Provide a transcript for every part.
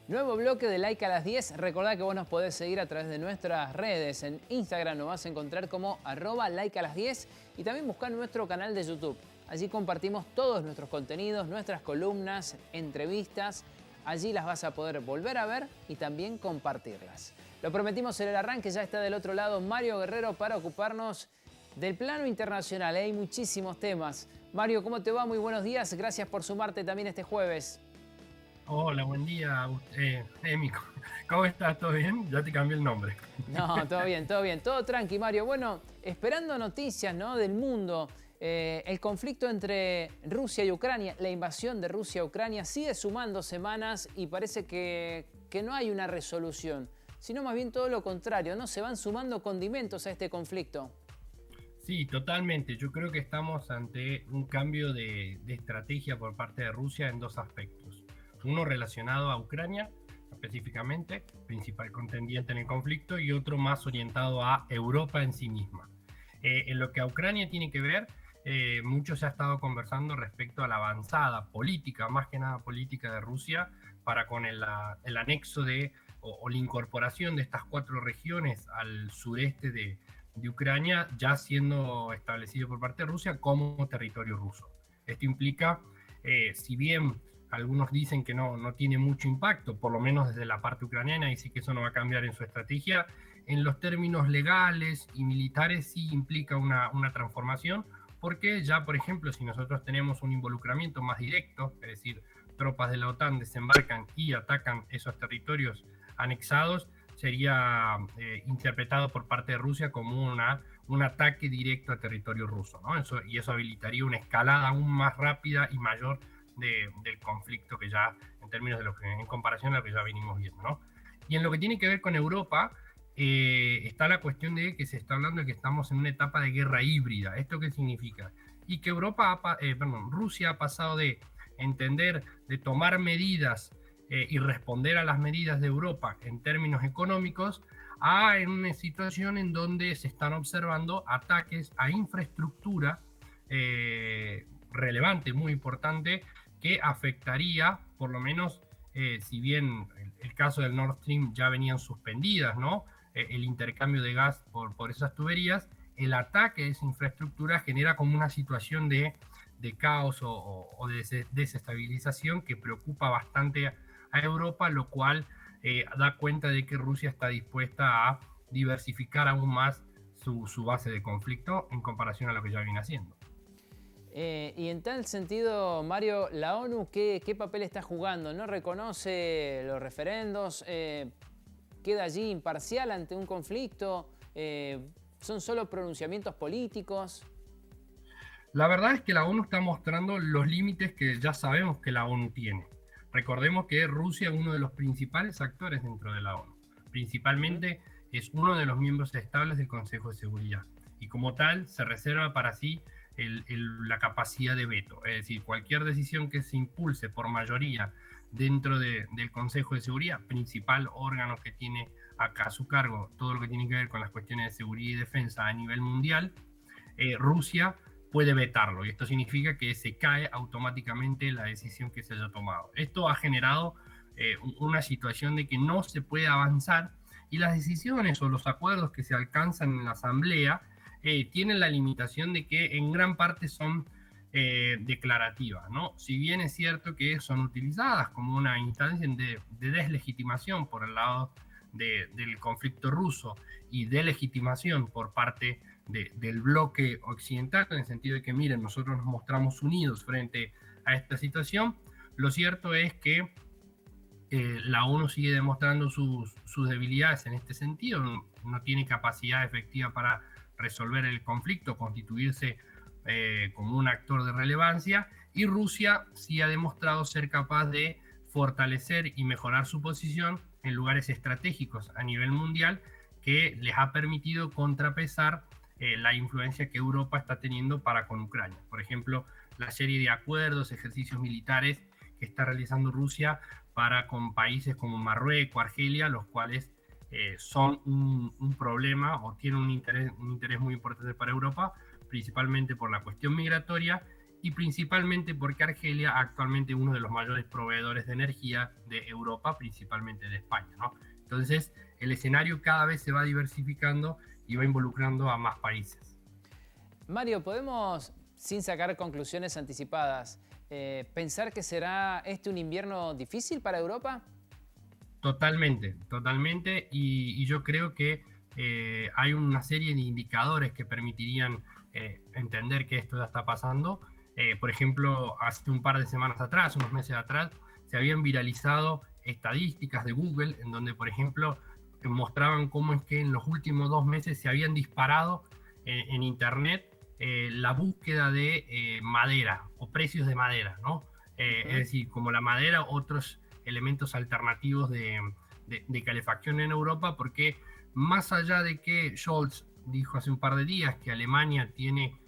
Nuevo bloque de Like a las 10. Recordá que vos nos podés seguir a través de nuestras redes. En Instagram nos vas a encontrar como @like a las 10 y también buscar nuestro canal de YouTube. Allí compartimos todos nuestros contenidos, nuestras columnas, entrevistas. Allí las vas a poder volver a ver y también compartirlas. Lo prometimos en el arranque, ya está del otro lado Mario Guerrero para ocuparnos del plano internacional. Hay muchísimos temas. Mario, ¿cómo te va? Muy buenos días. Gracias por sumarte también este jueves. Hola, buen día, Emi. ¿Cómo estás? ¿Todo bien? Ya te cambié el nombre. No, todo bien, todo bien. Todo tranqui, Mario. Bueno, esperando noticias, ¿no?, del mundo. El conflicto entre Rusia y Ucrania, la invasión de Rusia a Ucrania sigue sumando semanas y parece que no hay una resolución, sino más bien todo lo contrario, ¿no? Se van sumando condimentos a este conflicto. Sí, totalmente. Yo creo que estamos ante un cambio de estrategia por parte de Rusia en dos aspectos. Uno relacionado a Ucrania, específicamente, principal contendiente en el conflicto, y otro más orientado a Europa en sí misma. En lo que a Ucrania tiene que ver, mucho se ha estado conversando respecto a la avanzada política, más que nada política de Rusia, para con el anexo o la incorporación de estas 4 regiones al sureste de Ucrania, ya siendo establecido por parte de Rusia como territorio ruso. Esto implica, si bien algunos dicen que no tiene mucho impacto, por lo menos desde la parte ucraniana, y sí que eso no va a cambiar en su estrategia, en los términos legales y militares sí implica una transformación, porque ya, por ejemplo, si nosotros tenemos un involucramiento más directo, es decir, tropas de la OTAN desembarcan y atacan esos territorios anexados, sería interpretado por parte de Rusia como un ataque directo a territorio ruso, ¿no? Eso habilitaría una escalada aún más rápida y mayor del conflicto que ya, en términos de en comparación a lo que ya venimos viendo, ¿no? Y en lo que tiene que ver con Europa, está la cuestión de que se está hablando de que estamos en una etapa de guerra híbrida. ¿Esto qué significa? Y que Rusia ha pasado de entender, de tomar medidas y responder a las medidas de Europa en términos económicos, a en una situación en donde se están observando ataques a infraestructura relevante, muy importante, que afectaría, por lo menos, si bien el caso del Nord Stream ya venían suspendidas, ¿no? El intercambio de gas por esas tuberías, el ataque a esa infraestructura genera como una situación de caos o de desestabilización que preocupa bastante a Europa, lo cual da cuenta de que Rusia está dispuesta a diversificar aún más su base de conflicto en comparación a lo que ya viene haciendo. Y en tal sentido, Mario, ¿la ONU qué papel está jugando? ¿No reconoce los referendos? ¿Queda allí imparcial ante un conflicto? ¿Son solo pronunciamientos políticos? La verdad es que la ONU está mostrando los límites que ya sabemos que la ONU tiene. Recordemos que Rusia es uno de los principales actores dentro de la ONU. Principalmente es uno de los miembros estables del Consejo de Seguridad. Y como tal, se reserva para sí la capacidad de veto. Es decir, cualquier decisión que se impulse por mayoría dentro del Consejo de Seguridad, principal órgano que tiene acá a su cargo todo lo que tiene que ver con las cuestiones de seguridad y defensa a nivel mundial, Rusia puede vetarlo, y esto significa que se cae automáticamente la decisión que se haya tomado. Esto ha generado una situación de que no se puede avanzar, y las decisiones o los acuerdos que se alcanzan en la Asamblea tienen la limitación de que en gran parte son declarativas, ¿no? Si bien es cierto que son utilizadas como una instancia de deslegitimación por el lado del conflicto ruso y de legitimación por parte del bloque occidental, en el sentido de que, miren, nosotros nos mostramos unidos frente a esta situación, lo cierto es que la ONU sigue demostrando sus debilidades en este sentido, no tiene capacidad efectiva para resolver el conflicto, constituirse como un actor de relevancia, y Rusia sí ha demostrado ser capaz de fortalecer y mejorar su posición en lugares estratégicos a nivel mundial, que les ha permitido contrapesar la influencia que Europa está teniendo para con Ucrania. Por ejemplo, la serie de acuerdos, ejercicios militares que está realizando Rusia para con países como Marruecos, Argelia, los cuales son un problema o tienen un interés muy importante para Europa, principalmente por la cuestión migratoria y principalmente porque Argelia actualmente es uno de los mayores proveedores de energía de Europa, principalmente de España, ¿no? Entonces, el escenario cada vez se va diversificando y va involucrando a más países. Mario, ¿podemos, sin sacar conclusiones anticipadas, pensar que será este un invierno difícil para Europa? Totalmente, totalmente, y yo creo que hay una serie de indicadores que permitirían entender que esto ya está pasando. Por ejemplo, hace un par de semanas atrás, unos meses atrás, se habían viralizado estadísticas de Google en donde, por ejemplo, mostraban cómo es que en los últimos 2 meses se habían disparado en Internet la búsqueda de madera o precios de madera, ¿no? Es decir, como la madera, otros elementos alternativos de calefacción en Europa, porque más allá de que Scholz dijo hace un par de días que Alemania tiene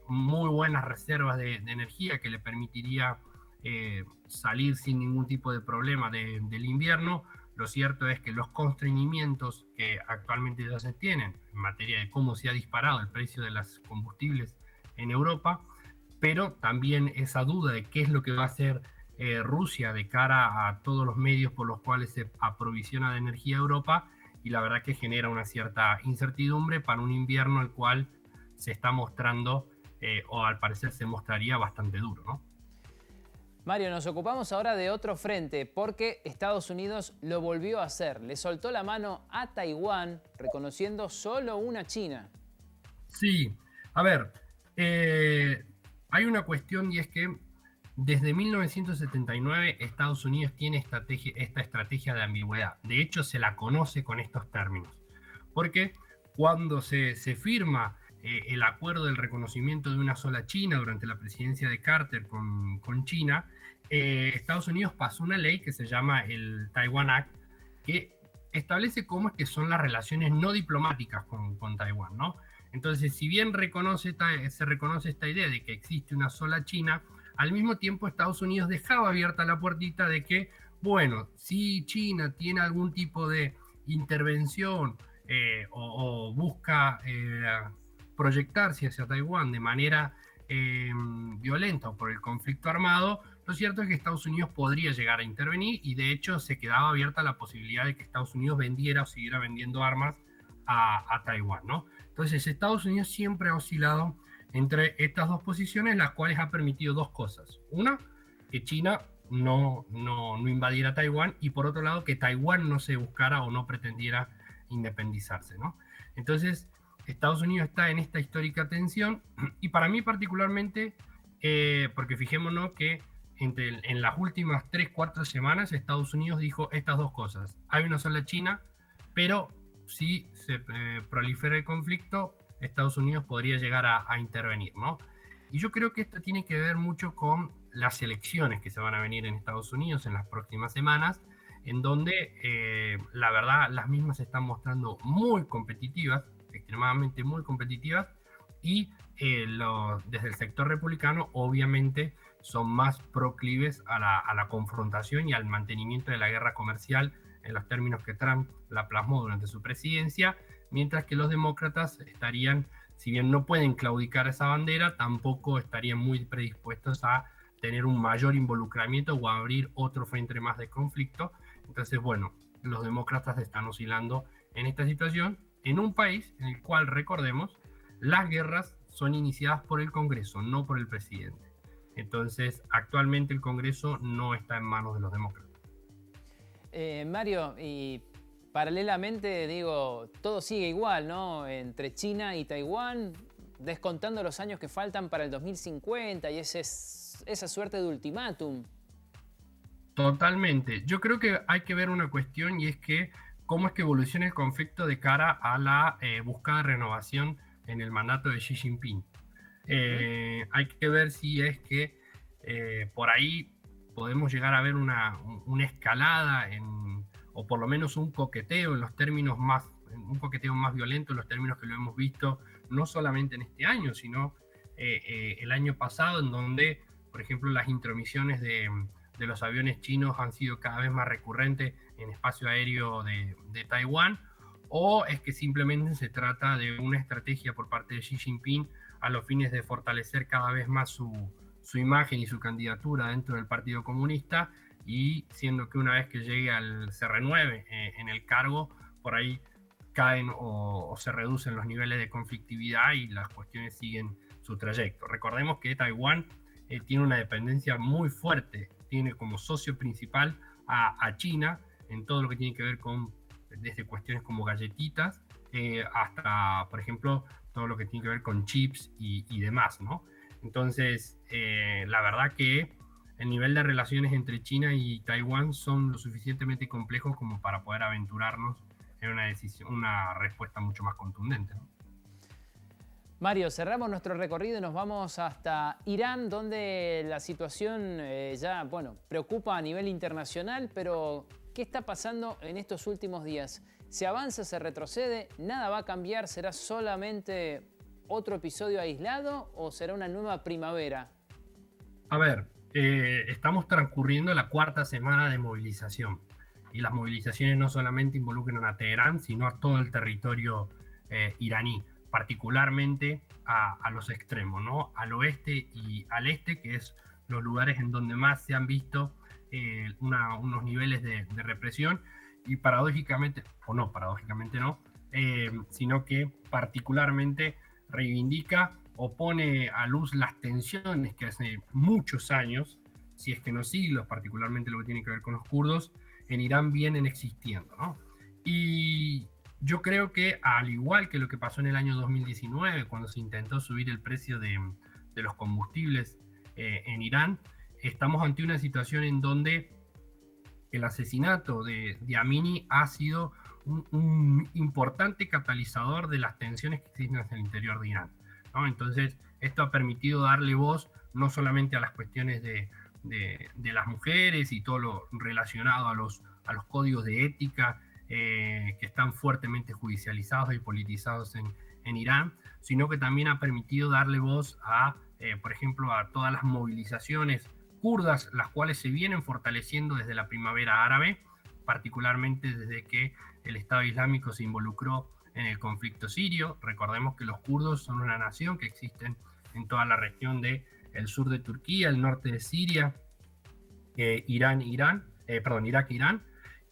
muy buenas reservas de energía que le permitiría salir sin ningún tipo de problema del invierno, lo cierto es que los constreñimientos que actualmente ya se tienen en materia de cómo se ha disparado el precio de los combustibles en Europa, pero también esa duda de qué es lo que va a hacer Rusia de cara a todos los medios por los cuales se aprovisiona de energía a Europa, y la verdad que genera una cierta incertidumbre para un invierno el cual se está mostrando, o al parecer se mostraría bastante duro, ¿no? Mario, nos ocupamos ahora de otro frente porque Estados Unidos lo volvió a hacer. Le soltó la mano a Taiwán, reconociendo solo una China. Sí, a ver, hay una cuestión, y es que desde 1979 Estados Unidos tiene esta estrategia de ambigüedad. De hecho, se la conoce con estos términos. Porque cuando se firma el acuerdo del reconocimiento de una sola China durante la presidencia de Carter con China, Estados Unidos pasó una ley que se llama el Taiwan Act, que establece cómo es que son las relaciones no diplomáticas con Taiwán, ¿no? Entonces, si bien se reconoce esta idea de que existe una sola China, al mismo tiempo Estados Unidos dejaba abierta la puertita de que, bueno, si China tiene algún tipo de intervención o busca proyectarse hacia Taiwán de manera violenta o por el conflicto armado, lo cierto es que Estados Unidos podría llegar a intervenir, y de hecho se quedaba abierta la posibilidad de que Estados Unidos vendiera o siguiera vendiendo armas a Taiwán, ¿no? Entonces Estados Unidos siempre ha oscilado entre estas dos posiciones, las cuales ha permitido dos cosas. Una, que China no invadiera Taiwán, y por otro lado, que Taiwán no se buscara o no pretendiera independizarse, ¿no? Entonces, Estados Unidos está en esta histórica tensión, y para mí particularmente, porque fijémonos que en las últimas 3-4 semanas Estados Unidos dijo estas dos cosas: hay una sola China, pero si se prolifera el conflicto, Estados Unidos podría llegar a intervenir, ¿no? Y yo creo que esto tiene que ver mucho con las elecciones que se van a venir en Estados Unidos en las próximas semanas, en donde la verdad las mismas se están mostrando muy competitivas, extremadamente muy competitivas, y desde el sector republicano obviamente son más proclives a la confrontación y al mantenimiento de la guerra comercial en los términos que Trump la plasmó durante su presidencia, mientras que los demócratas estarían, si bien no pueden claudicar esa bandera, tampoco estarían muy predispuestos a tener un mayor involucramiento o a abrir otro frente más de conflicto. Entonces, bueno, los demócratas están oscilando en esta situación, en un país en el cual, recordemos, las guerras son iniciadas por el Congreso, no por el presidente. Entonces, actualmente el Congreso no está en manos de los demócratas. Mario, y paralelamente, digo, todo sigue igual, ¿no? Entre China y Taiwán, descontando los años que faltan para el 2050 y esa suerte de ultimátum. Totalmente. Yo creo que hay que ver una cuestión, y es que cómo es que evoluciona el conflicto de cara a la buscada renovación en el mandato de Xi Jinping. Hay que ver si es que por ahí podemos llegar a ver una escalada o por lo menos un coqueteo un coqueteo más violento en los términos que lo hemos visto no solamente en este año, sino el año pasado, en donde, por ejemplo, las intromisiones de los aviones chinos han sido cada vez más recurrentes en espacio aéreo de Taiwán, o es que simplemente se trata de una estrategia por parte de Xi Jinping a los fines de fortalecer cada vez más su imagen y su candidatura dentro del Partido Comunista, y siendo que una vez que se renueve en el cargo, por ahí caen o se reducen los niveles de conflictividad y las cuestiones siguen su trayecto. Recordemos que Taiwán tiene una dependencia muy fuerte, tiene como socio principal a China en todo lo que tiene que ver con, desde cuestiones como galletitas, hasta, por ejemplo, todo lo que tiene que ver con chips y demás, ¿no? Entonces, la verdad que el nivel de relaciones entre China y Taiwán son lo suficientemente complejos como para poder aventurarnos en una respuesta mucho más contundente, ¿no? Mario, cerramos nuestro recorrido y nos vamos hasta Irán, donde la situación ya, bueno, preocupa a nivel internacional, pero ¿qué está pasando en estos últimos días? ¿Se avanza, se retrocede? ¿Nada va a cambiar? ¿Será solamente otro episodio aislado o será una nueva primavera? A ver, estamos transcurriendo la cuarta semana de movilización, y las movilizaciones no solamente involucran a Teherán, sino a todo el territorio iraní, particularmente a los extremos, ¿no? Al oeste y al este, que es los lugares en donde más se han visto unos niveles de represión, y paradójicamente, o no, paradójicamente no, sino que particularmente reivindica o pone a luz las tensiones que hace muchos años, si es que no siglos, particularmente lo que tiene que ver con los kurdos, en Irán vienen existiendo, ¿no? Y yo creo que, al igual que lo que pasó en el año 2019, cuando se intentó subir el precio de los combustibles en Irán, estamos ante una situación en donde el asesinato de Amini ha sido un importante catalizador de las tensiones que existen en el interior de Irán, ¿no? Entonces, esto ha permitido darle voz no solamente a las cuestiones de las mujeres y todo lo relacionado a los códigos de ética que están fuertemente judicializados y politizados en Irán, sino que también ha permitido darle voz a, por ejemplo, a todas las movilizaciones kurdas, las cuales se vienen fortaleciendo desde la primavera árabe, particularmente desde que el Estado Islámico se involucró en el conflicto sirio. Recordemos que los kurdos son una nación que existen en toda la región del sur de Turquía, el norte de Siria, Irak-Irán,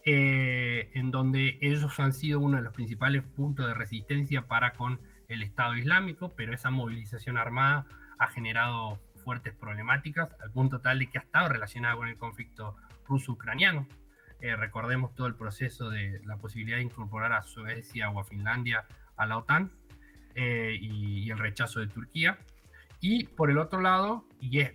en donde ellos han sido uno de los principales puntos de resistencia para con el Estado Islámico, pero esa movilización armada ha generado fuertes problemáticas, al punto tal de que ha estado relacionada con el conflicto ruso-ucraniano. Recordemos todo el proceso de la posibilidad de incorporar a Suecia o a Finlandia a la OTAN, y el rechazo de Turquía. Y por el otro lado,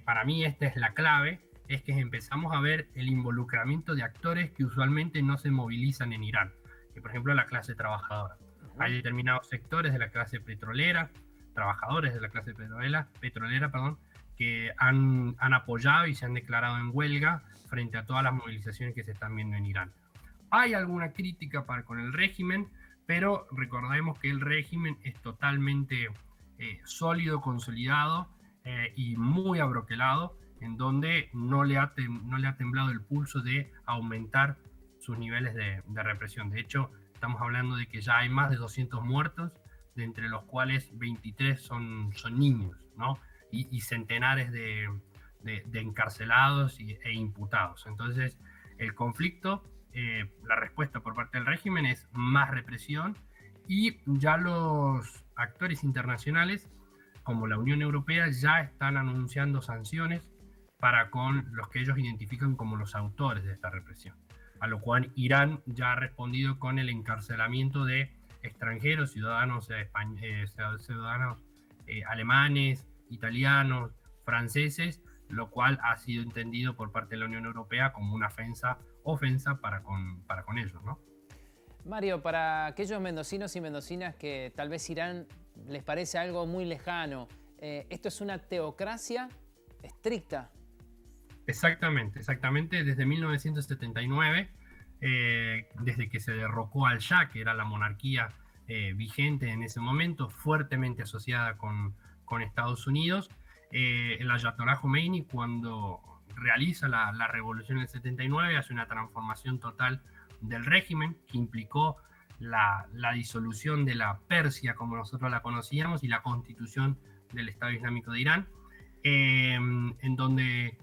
para mí esta es la clave, es que empezamos a ver el involucramiento de actores que usualmente no se movilizan en Irán, que por ejemplo la clase trabajadora. Hay determinados sectores de la clase petrolera, trabajadores de la clase petrolera, que han apoyado y se han declarado en huelga frente a todas las movilizaciones que se están viendo en Irán. Hay alguna crítica con el régimen, pero recordemos que el régimen es totalmente sólido, consolidado y muy abroquelado, en donde no le ha temblado el pulso de aumentar sus niveles de represión. De hecho, estamos hablando de que ya hay más de 200 muertos, de entre los cuales 23 son niños, ¿no? Y centenares de encarcelados e imputados. Entonces, el conflicto, la respuesta por parte del régimen es más represión, y ya los actores internacionales, como la Unión Europea, ya están anunciando sanciones para con los que ellos identifican como los autores de esta represión. A lo cual Irán ya ha respondido con el encarcelamiento de extranjeros, ciudadanos alemanes, italianos, franceses, lo cual ha sido entendido por parte de la Unión Europea como una ofensa para con ellos, ¿no? Mario, para aquellos mendocinos y mendocinas que tal vez Irán les parece algo muy lejano, ¿esto es una teocracia estricta? Exactamente. Desde 1979, desde que se derrocó al Shah, que era la monarquía vigente en ese momento, fuertemente asociada con Estados Unidos, el Ayatollah Khomeini, cuando realiza la revolución del 79, hace una transformación total del régimen que implicó la disolución de la Persia como nosotros la conocíamos y la constitución del Estado Islámico de Irán. en donde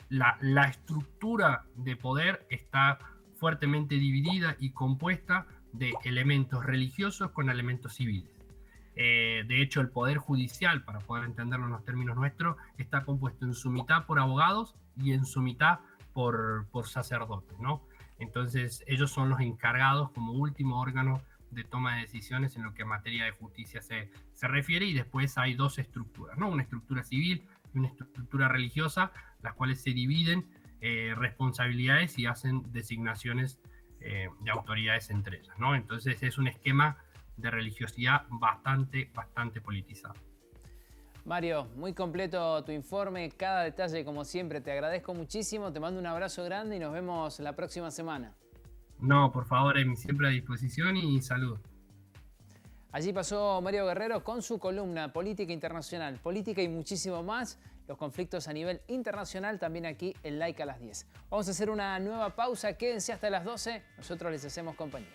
la estructura de poder está fuertemente dividida y compuesta de elementos religiosos con elementos civiles. De hecho, el poder judicial, para poder entenderlo en los términos nuestros, está compuesto en su mitad por abogados y en su mitad por sacerdotes, ¿no? Entonces, ellos son los encargados como último órgano de toma de decisiones en lo que a materia de justicia se refiere, y después hay dos estructuras, ¿no? Una estructura civil y una estructura religiosa, las cuales se dividen responsabilidades y hacen designaciones de autoridades entre ellas, ¿no? Entonces es un esquema de religiosidad bastante politizado. Mario, muy completo tu informe, cada detalle como siempre, te agradezco muchísimo, te mando un abrazo grande y nos vemos la próxima semana. No, por favor, siempre a disposición y saludos. Allí pasó Mario Guerrero con su columna Política Internacional, Política y muchísimo más, los conflictos a nivel internacional también aquí en Like a las 10. Vamos a hacer una nueva pausa, quédense hasta las 12, nosotros les hacemos compañía.